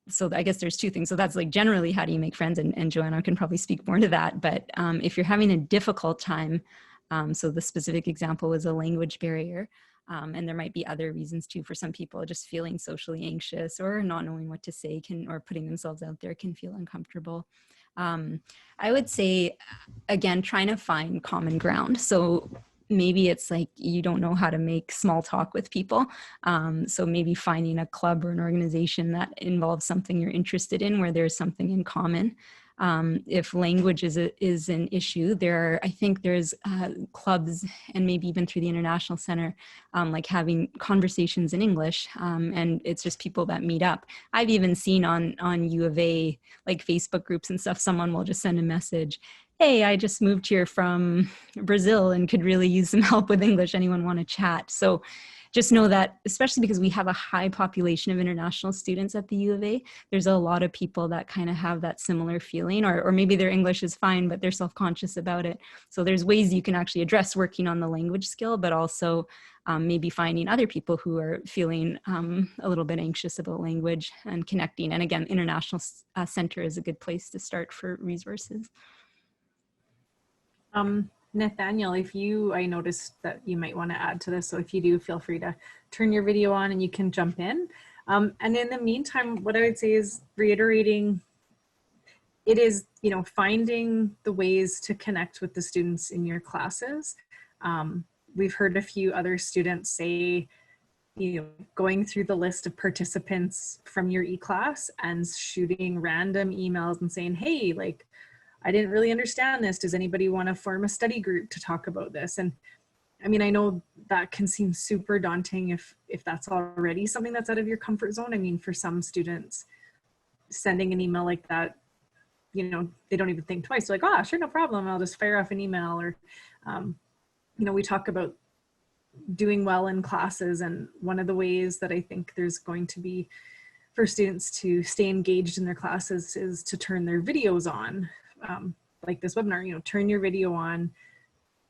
S2: So I guess there's two things. So that's like generally how do you make friends, and Joanna can probably speak more to that. But if you're having a difficult time, so the specific example was a language barrier, and there might be other reasons too. For some people, just feeling socially anxious or not knowing what to say or putting themselves out there can feel uncomfortable. I would say, again, trying to find common ground. So maybe it's like you don't know how to make small talk with people. So maybe finding a club or an organization that involves something you're interested in where there's something in common. If language is an issue, I think there's clubs, and maybe even through the International Center, like having conversations in English, and it's just people that meet up. I've even seen on U of A, like Facebook groups and stuff, someone will just send a message, hey, I just moved here from Brazil and could really use some help with English. Anyone want to chat? So just know that, especially because we have a high population of international students at the U of A, there's a lot of people that kind of have that similar feeling, or maybe their English is fine, but they're self-conscious about it. So there's ways you can actually address working on the language skill, but also maybe finding other people who are feeling a little bit anxious about language and connecting. And again, International Center is a good place to start for resources.
S1: Nathaniel, I noticed that you might want to add to this. So if you do, feel free to turn your video on and you can jump in. And in the meantime, what I would say is reiterating, it is, finding the ways to connect with the students in your classes. We've heard a few other students say, going through the list of participants from your e-class and shooting random emails and saying, hey, like, I didn't really understand this. Does anybody want to form a study group to talk about this? And I mean, I know that can seem super daunting if that's already something that's out of your comfort zone. I mean, for some students, sending an email like that, they don't even think twice. They're like, oh, sure, no problem. I'll just fire off an email. Or, we talk about doing well in classes. And one of the ways that I think there's going to be for students to stay engaged in their classes is to turn their videos on. Like this webinar, turn your video on,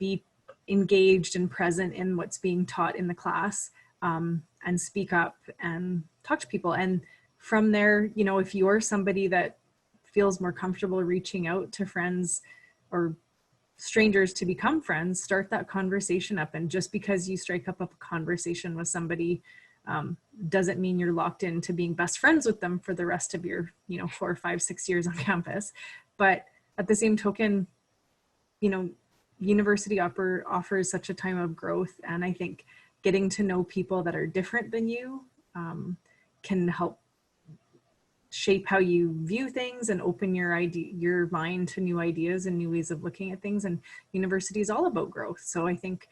S1: be engaged and present in what's being taught in the class, and speak up and talk to people. And from there, if you're somebody that feels more comfortable reaching out to friends or strangers to become friends, start that conversation up. And just because you strike up a conversation with somebody doesn't mean you're locked into being best friends with them for the rest of your 4, 5, 6 years on campus. But at the same token, university offers such a time of growth. And I think getting to know people that are different than you can help shape how you view things and open your mind to new ideas and new ways of looking at things. And university is all about growth. So I think,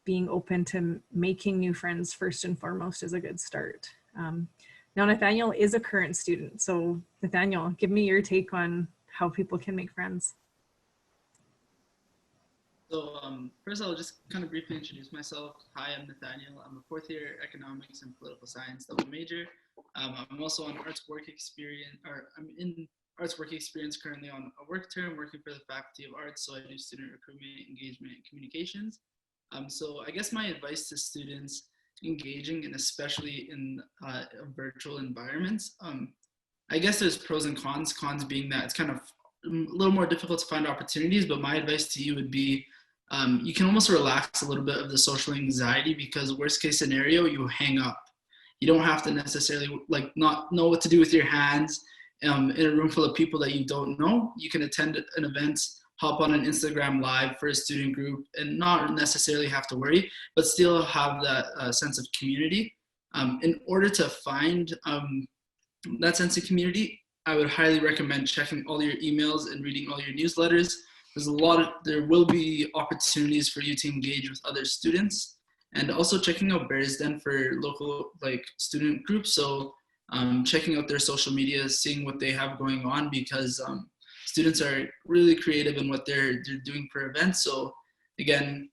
S1: being open to making new friends first and foremost is a good start. Now, Nathaniel is a current student. So Nathaniel, give me your take on how people can make friends.
S3: So first I'll just kind of briefly introduce myself. Hi, I'm Nathaniel. I'm a fourth year economics and political science double major. I'm also on arts work experience, I'm in arts work experience currently on a work term working for the Faculty of Arts. So I do student recruitment, engagement, and communications. So I guess my advice to students engaging, and especially in virtual environments, I guess there's pros and cons. Cons being that it's kind of a little more difficult to find opportunities, but my advice to you would be you can almost relax a little bit of the social anxiety, because worst case scenario, you hang up. You don't have to necessarily not know what to do with your hands in a room full of people that you don't know. You can attend an event, hop on an Instagram live for a student group, and not necessarily have to worry, but still have that sense of community. In order to find that sense of community, I would highly recommend checking all your emails and reading all your newsletters. There will be opportunities for you to engage with other students, and also checking out Bearsden for local student groups. So checking out their social media, seeing what they have going on, because students are really creative in what they're doing for events. So again,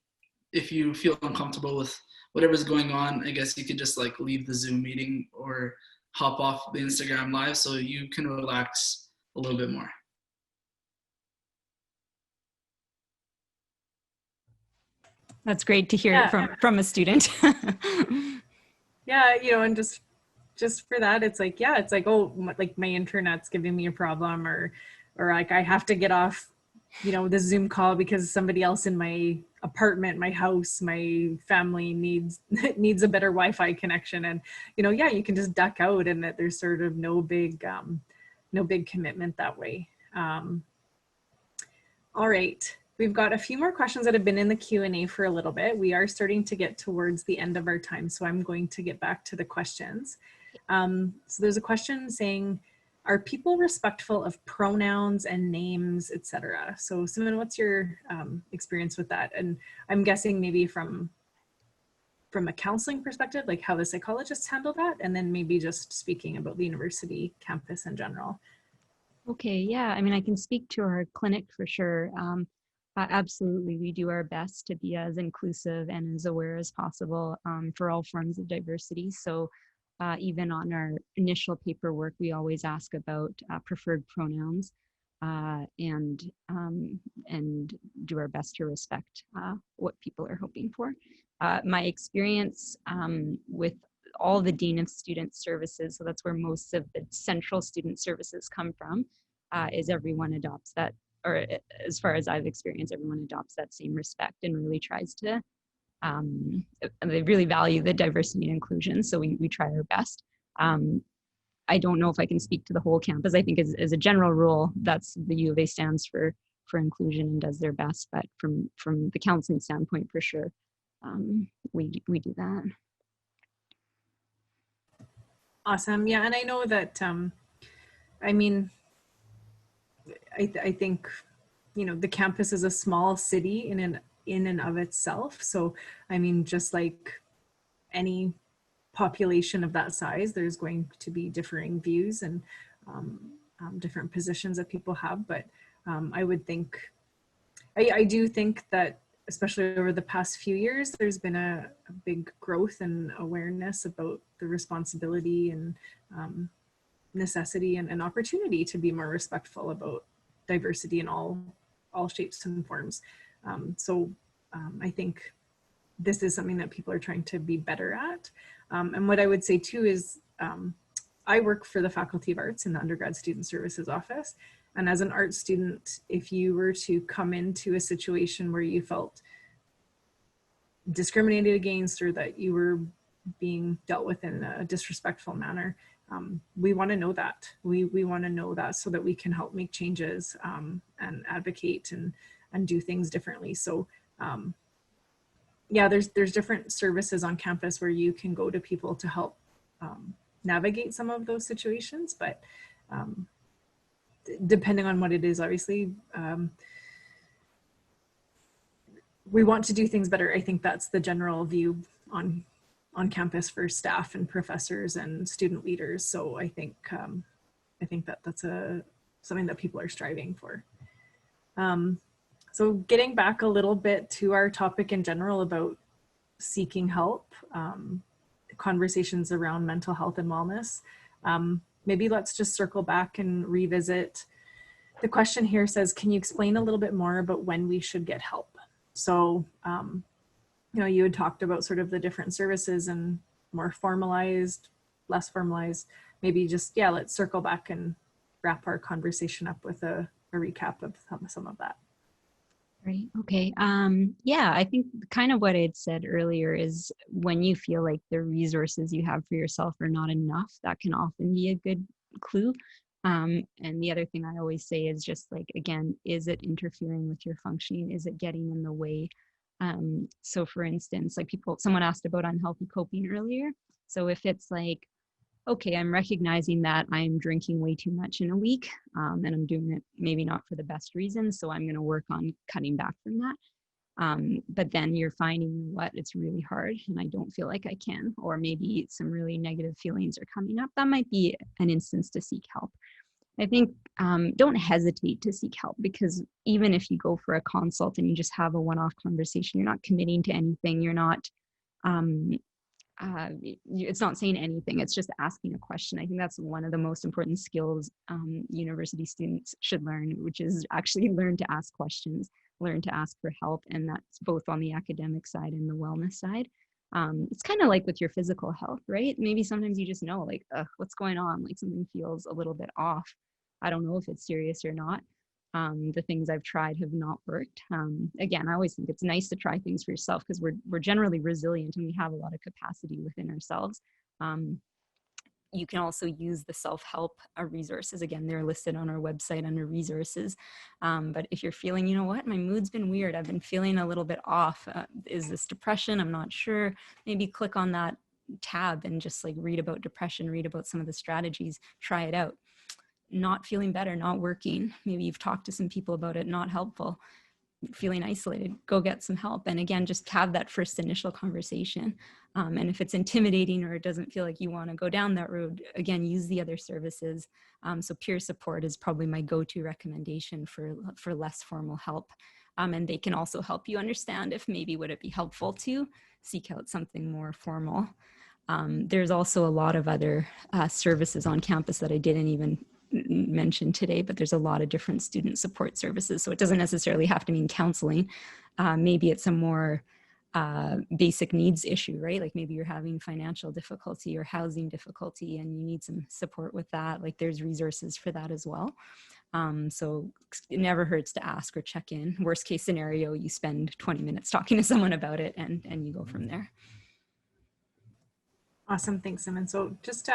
S3: if you feel uncomfortable with whatever's going on, I guess you could just like leave the Zoom meeting or hop off the Instagram live so you can relax a little bit more.
S2: That's great to hear
S1: Yeah.
S2: from a student.
S1: Yeah, you know, and just for that, it's like, yeah, it's like, oh, like my internet's giving me a problem, or like I have to get off, you know, the Zoom call because somebody else in my apartment, my house, my family needs needs a better Wi-Fi connection. And, you know, yeah, you can just duck out, and that there's sort of no big commitment that way. All right. We've got a few more questions that have been in the Q&A for a little bit. We are starting to get towards the end of our time, so I'm going to get back to the questions. So there's a question saying, are people respectful of pronouns and names, etc.? So Suman, what's your experience with that? And I'm guessing maybe from a counseling perspective, like how the psychologists handle that, and then maybe just speaking about the university campus in general.
S2: Okay, yeah, I mean, I can speak to our clinic for sure. Absolutely, we do our best to be as inclusive and as aware as possible for all forms of diversity. So even on our initial paperwork, we always ask about preferred pronouns and do our best to respect what people are hoping for. My experience with all the Dean of Student Services, so that's where most of the central student services come from, is everyone adopts that, or as far as I've experienced, everyone adopts that same respect and really tries to, they really value the diversity and inclusion, so we try our best. I don't know if I can speak to the whole campus. I think as a general rule, that's the U of A stands for inclusion and does their best, but from the counseling standpoint, for sure, we do that.
S1: Awesome. Yeah, and I know that, I mean, I think, you know, the campus is a small city in and of itself. So, I mean, just like any population of that size, there's going to be differing views and different positions that people have. But I would think, I do think that, especially over the past few years, there's been a big growth and awareness about the responsibility and necessity and opportunity to be more respectful about diversity in all shapes and forms. I think this is something that people are trying to be better at. And what I would say too is, I work for the Faculty of Arts in the Undergrad Student Services Office. And as an art student, if you were to come into a situation where you felt discriminated against or that you were being dealt with in a disrespectful manner, we want to know that. We want to know that so that we can help make changes and advocate and do things differently. So yeah, there's different services on campus where you can go to people to help navigate some of those situations, but depending on what it is, obviously, we want to do things better. I think that's the general view on campus for staff and professors and student leaders. So I think that that's something that people are striving for. So getting back a little bit to our topic in general about seeking help, conversations around mental health and wellness, maybe let's just circle back and revisit. The question here says, can you explain a little bit more about when we should get help? So, you know, you had talked about sort of the different services and more formalized, less formalized, maybe just, yeah, let's circle back and wrap our conversation up with a recap of some of that.
S2: Right. Okay. Yeah, I think kind of what I had said earlier is when you feel like the resources you have for yourself are not enough, that can often be a good clue. And the other thing I always say is just like, again, is it interfering with your functioning? Is it getting in the way? So for instance, like someone asked about unhealthy coping earlier. So if it's like, okay, I'm recognizing that I'm drinking way too much in a week and I'm doing it maybe not for the best reasons. So I'm going to work on cutting back from that. But then you're finding what it's really hard and I don't feel like I can, or maybe some really negative feelings are coming up. That might be an instance to seek help. I think don't hesitate to seek help, because even if you go for a consult and you just have a one-off conversation, you're not committing to anything. You're not, it's not saying anything. It's just asking a question. I think that's one of the most important skills university students should learn, which is actually learn to ask questions, learn to ask for help. And that's both on the academic side and the wellness side. It's kind of like with your physical health, right? Maybe sometimes you just know, like, what's going on? Like something feels a little bit off. I don't know if it's serious or not. The things I've tried have not worked. Again, I always think it's nice to try things for yourself, because we're generally resilient and we have a lot of capacity within ourselves. You can also use the self-help resources. Again, they're listed on our website under resources. But if you're feeling, you know what, my mood's been weird, I've been feeling a little bit off. Is this depression? I'm not sure. Maybe click on that tab and just like read about depression, read about some of the strategies, try it out. Not feeling better, not working. Maybe you've talked to some people about it, not helpful. Feeling isolated, go get some help. And again, just have that first initial conversation. And if it's intimidating or it doesn't feel like you want to go down that road, again, use the other services. So peer support is probably my go-to recommendation for less formal help. And they can also help you understand if maybe would it be helpful to seek out something more formal. There's also a lot of other services on campus that I didn't even mention today, but there's a lot of different student support services. So it doesn't necessarily have to mean counseling. Maybe it's a more basic needs issue, right? Like maybe you're having financial difficulty or housing difficulty and you need some support with that. Like there's resources for that as well. So it never hurts to ask or check in. Worst case scenario, you spend 20 minutes talking to someone about it and you go from there.
S1: Awesome, thanks, Suman. So just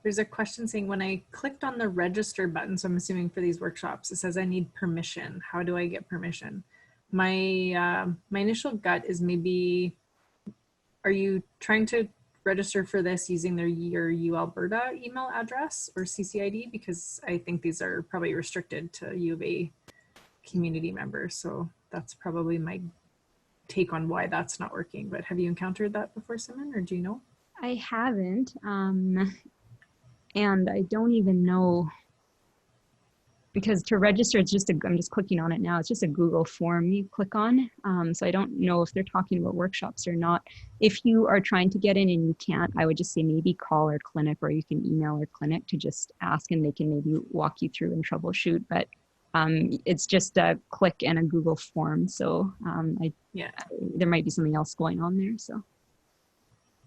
S1: there's a question saying, when I clicked on the register button, so I'm assuming for these workshops, it says I need permission. How do I get permission? My my initial gut is maybe, are you trying to register for this using your U Alberta email address or CCID? Because I think these are probably restricted to U of A community members. So that's probably my take on why that's not working. But have you encountered that before, Suman, or do you know?
S2: I haven't. And I don't even know, because to register, it's just I'm just clicking on it now. It's just a Google form you click on. So I don't know if they're talking about workshops or not. If you are trying to get in and you can't, I would just say maybe call our clinic, or you can email our clinic to just ask and they can maybe walk you through and troubleshoot. But it's just a click and a Google form. So there might be something else going on there. So.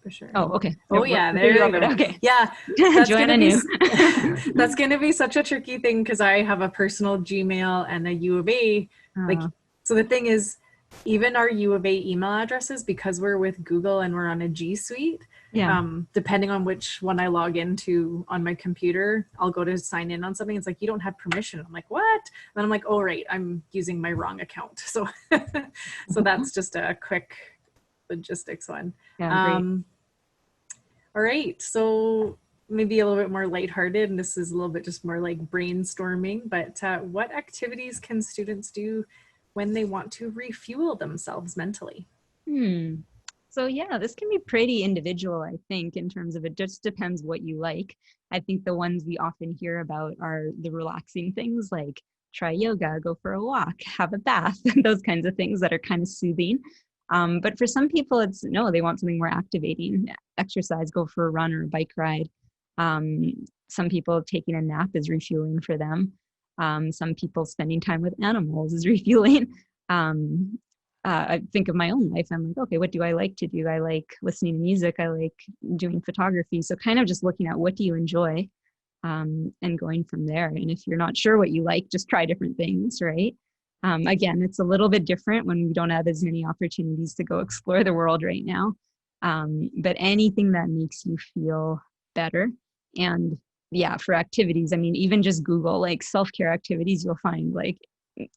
S1: For sure.
S2: Oh, okay.
S1: Oh, yeah, there you go.
S2: Okay.
S1: Yeah, that's
S2: Joanna knew.
S1: That's going to be such a tricky thing, because I have a personal Gmail and a U of A. So the thing is, even our U of A email addresses, because we're with Google and we're on a G Suite, depending on which one I log into on my computer, I'll go to sign in on something. It's like, you don't have permission. I'm like, what? And then I'm like, oh, right, I'm using my wrong account. So, so that's just a quick logistics one. All right, so maybe a little bit more lighthearted, and this is a little bit just more like brainstorming, but what activities can students do when they want to refuel themselves mentally?
S2: So yeah, this can be pretty individual, I think, in terms of it just depends what you like. I think the ones we often hear about are the relaxing things, like try yoga, go for a walk, have a bath, those kinds of things that are kind of soothing. But for some people, they want something more activating. Exercise, go for a run or a bike ride. Some people, taking a nap is refueling for them. Some people, spending time with animals is refueling. I think of my own life. I'm like, okay, what do I like to do? I like listening to music. I like doing photography. So kind of just looking at what do you enjoy, and going from there. And if you're not sure what you like, just try different things, right? Again, it's a little bit different when we don't have as many opportunities to go explore the world right now. But anything that makes you feel better. And yeah, for activities, I mean, even just Google like self-care activities, you'll find like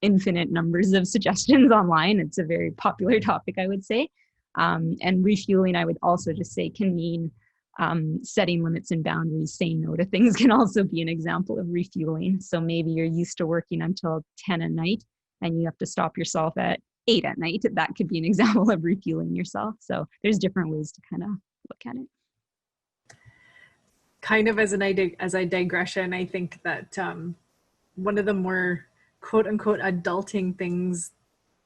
S2: infinite numbers of suggestions online. It's a very popular topic, I would say. And refueling, I would also just say, can mean setting limits and boundaries. Saying no to things can also be an example of refueling. So maybe you're used to working until 10 at night and you have to stop yourself at 8 at night. That could be an example of refueling yourself. So there's different ways to kind of look at it.
S1: kind of as a digression, I think that one of the more quote unquote adulting things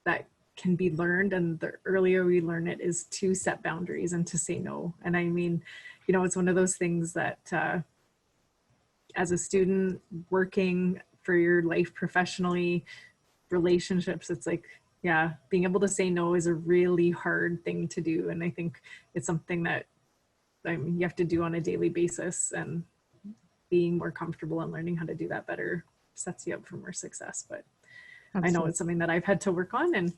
S1: that can be learned, and the earlier we learn it, is to set boundaries and to say no. And I mean, you know, it's one of those things that as a student working for your life professionally, relationships, it's like, yeah, being able to say no is a really hard thing to do. And I think it's something that you have to do on a daily basis, and being more comfortable and learning how to do that better sets you up for more success. But absolutely. I know it's something that I've had to work on, and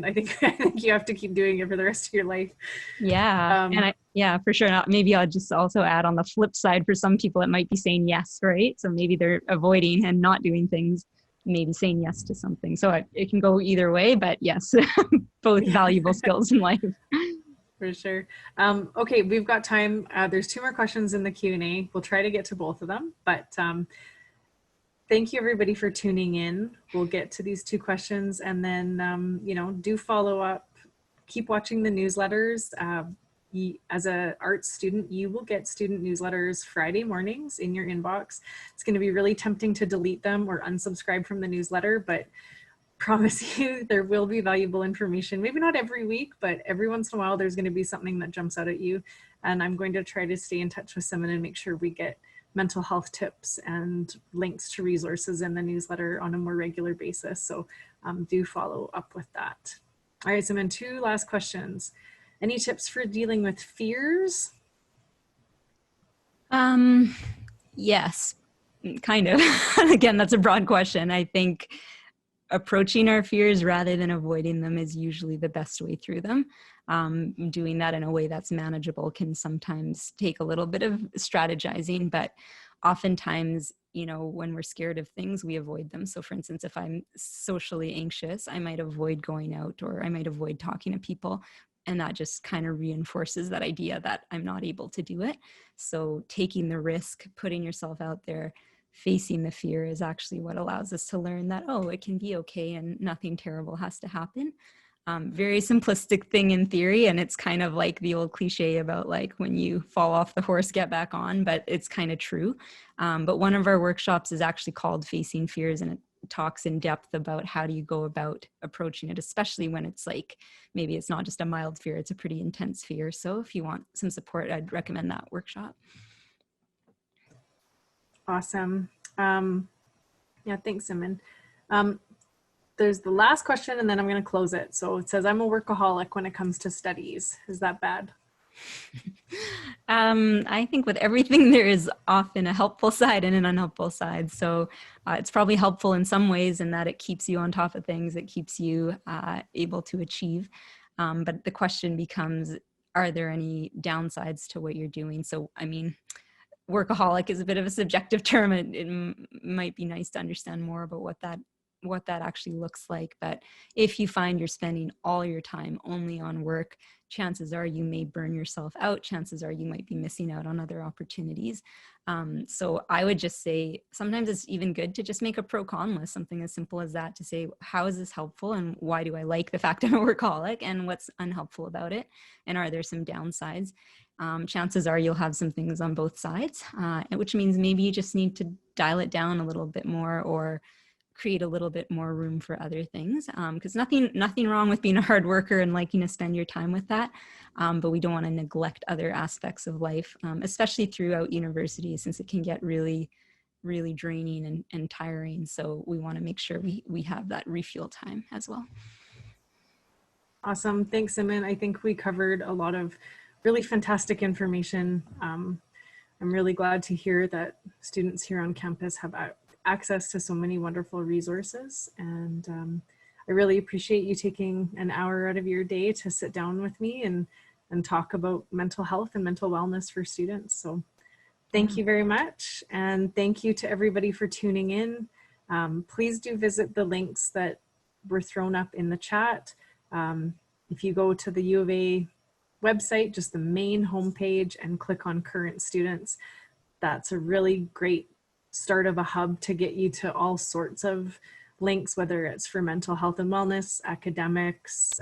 S1: I think you have to keep doing it for the rest of your life.
S2: Yeah. Yeah, for sure. Maybe I'll just also add, on the flip side, for some people, it might be saying yes, right? So maybe they're avoiding and not doing things, maybe saying yes to something. So it can go either way, but yes, both valuable skills in life.
S1: For sure. Okay, we've got time. There's 2 more questions in the Q&A. We'll try to get to both of them, but thank you everybody for tuning in. We'll get to these 2 questions, and then, you know, do follow up, keep watching the newsletters. As an arts student, you will get student newsletters Friday mornings in your inbox. It's going to be really tempting to delete them or unsubscribe from the newsletter, but promise you there will be valuable information. Maybe not every week, but every once in a while there's going to be something that jumps out at you. And I'm going to try to stay in touch with Suman and make sure we get mental health tips and links to resources in the newsletter on a more regular basis. So do follow up with that. All right, Suman, 2 last questions. Any tips for dealing with fears?
S2: Yes, kind of. Again, that's a broad question. I think approaching our fears rather than avoiding them is usually the best way through them. Doing that in a way that's manageable can sometimes take a little bit of strategizing, but oftentimes, you know, when we're scared of things, we avoid them. So for instance, if I'm socially anxious, I might avoid going out, or I might avoid talking to people. And that just kind of reinforces that idea that I'm not able to do it. So taking the risk, putting yourself out there, facing the fear is actually what allows us to learn that, oh, it can be okay and nothing terrible has to happen. Very simplistic thing in theory, and it's kind of like the old cliche about like when you fall off the horse, get back on, but it's kind of true. But one of our workshops is actually called Facing Fears, and it talks in depth about how do you go about approaching it, especially when it's like, maybe it's not just a mild fear, it's a pretty intense fear. So if you want some support, I'd recommend that workshop.
S1: Awesome. Yeah, thanks, Suman. There's the last question, and then I'm going to close it. So it says, I'm a workaholic when it comes to studies. Is that bad?
S2: I think with everything, there is often a helpful side and an unhelpful side. So it's probably helpful in some ways in that it keeps you on top of things, it keeps you able to achieve. But the question becomes, are there any downsides to what you're doing? So, I mean, workaholic is a bit of a subjective term. It might be nice to understand more about what that actually looks like. But if you find you're spending all your time only on work, chances are you may burn yourself out. Chances are you might be missing out on other opportunities. So I would just say sometimes it's even good to just make a pro-con list, something as simple as that, to say, how is this helpful and why do I like the fact I'm a workaholic, and what's unhelpful about it? And are there some downsides? Chances are you'll have some things on both sides, which means maybe you just need to dial it down a little bit more, or create a little bit more room for other things, because nothing wrong with being a hard worker and liking to spend your time with that, but we don't want to neglect other aspects of life, especially throughout university, since it can get really, really draining and tiring. So we want to make sure we have that refuel time as well.
S1: Awesome. Thanks, Suman. I think we covered a lot of really fantastic information. I'm really glad to hear that students here on campus have access to so many wonderful resources. And I really appreciate you taking an hour out of your day to sit down with me and talk about mental health and mental wellness for students. So thank you very much. And thank you to everybody for tuning in. Please do visit the links that were thrown up in the chat. If you go to the U of A website, just the main homepage, and click on current students, that's a really great start of a hub to get you to all sorts of links, whether it's for mental health and wellness, academics,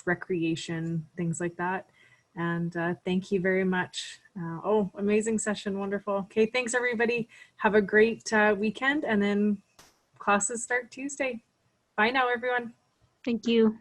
S1: recreation, things like that. And thank you very much. Oh, amazing session. Wonderful. Okay, thanks everybody. Have a great weekend, and then classes start Tuesday. Bye now, everyone.
S2: Thank you.